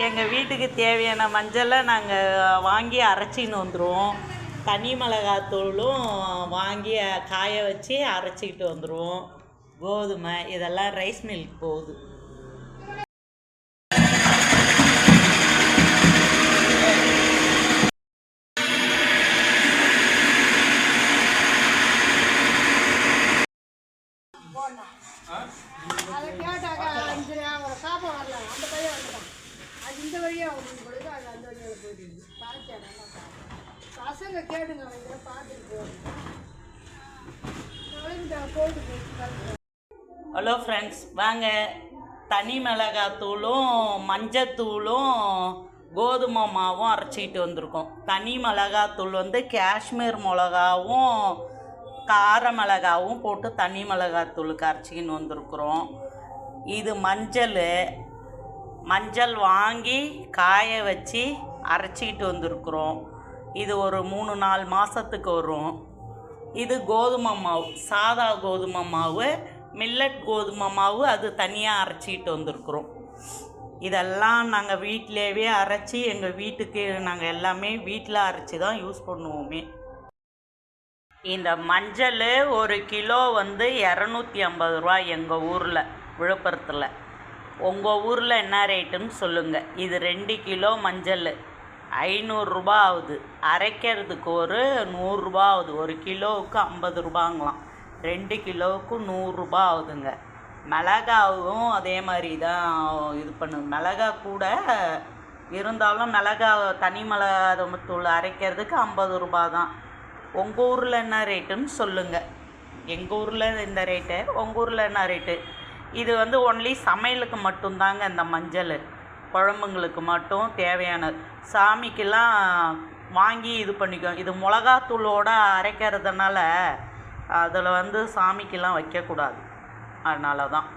எங்கள் வீட்டுக்கு தேவையான மஞ்சளை நாங்கள் வாங்கி அரைச்சின்னு வந்துடுவோம். தனி மிளகாத்தூளும் வாங்கி காய வச்சு அரைச்சிக்கிட்டு வந்துடுவோம். கோதுமை இதெல்லாம் ரைஸ் மில்க் போகுது. இந்த வழியாக அவங்களுக்கு கொடுத்து அது அந்த வழியாக போயிட்டு பசங்க கேட்டுங்க அவங்க பார்த்துட்டு ஹலோ ஃப்ரெண்ட்ஸ், வாங்க தனி மிளகாத்தூளும் மஞ்சத்தூளும் கோதுமை மாவும் அரைச்சிக்கிட்டு வந்திருக்கோம். தனி மிளகாத்தூள் வந்து காஷ்மீர் மிளகாவும் கார மிளகாவும் போட்டு தனி மிளகாத்தூளுக்கு அரைச்சிக்கின்னு வந்திருக்குறோம். இது மஞ்சள் வாங்கி காய வச்சு அரைச்சிக்கிட்டு வந்திருக்குறோம். இது ஒரு 3-4 மாதத்துக்கு வரும். இது கோதுமை மாவு, சாதா கோதுமை மாவு, மில்லட் கோதுமை மாவு, அது தனியாக அரைச்சிக்கிட்டு வந்திருக்குறோம். இதெல்லாம் நாங்கள் வீட்டிலேயே அரைச்சி எங்கள் வீட்டுக்கு நாங்கள் எல்லாமே வீட்டில் அரைச்சி தான் யூஸ் பண்ணுவோமே. இந்த மஞ்சள் 1 கிலோ வந்து 250 ரூபா எங்கள் ஊரில், விழுப்புரத்தில். உங்கள் ஊரில் என்ன ரேட்டுன்னு சொல்லுங்கள். இது 2 கிலோ மஞ்சள் 500 ரூபா ஆகுது. அரைக்கிறதுக்கு ஒரு 100 ரூபா ஆகுது. 1 கிலோவுக்கு 50 ரூபாங்களாம். 2 கிலோவுக்கு 100 ரூபா ஆகுதுங்க. மிளகாவும் அதே மாதிரி தான் இது பண்ணுங்க. மிளகா கூட இருந்தாலும் மிளகா தனி மிளகாத்தூள் அரைக்கிறதுக்கு 50 ரூபா தான். உங்கள் ஊரில் என்ன ரேட்டுன்னு சொல்லுங்கள். எங்கள் ஊரில் இந்த ரேட்டு, உங்கள் ஊரில் என்ன ரேட்டு? இது வந்து ஒன்லி சமையலுக்கு மட்டும்தாங்க. இந்த மஞ்சள் குழம்புங்களுக்கு மட்டும் தேவையானது. சாமிக்கெல்லாம் வாங்கி இது பண்ணிக்கோங்க. இது மிளகாத்தூளோடு அரைக்கிறதுனால அதில் வந்து சாமிக்கெல்லாம் வைக்கக்கூடாது. அதனால தான்.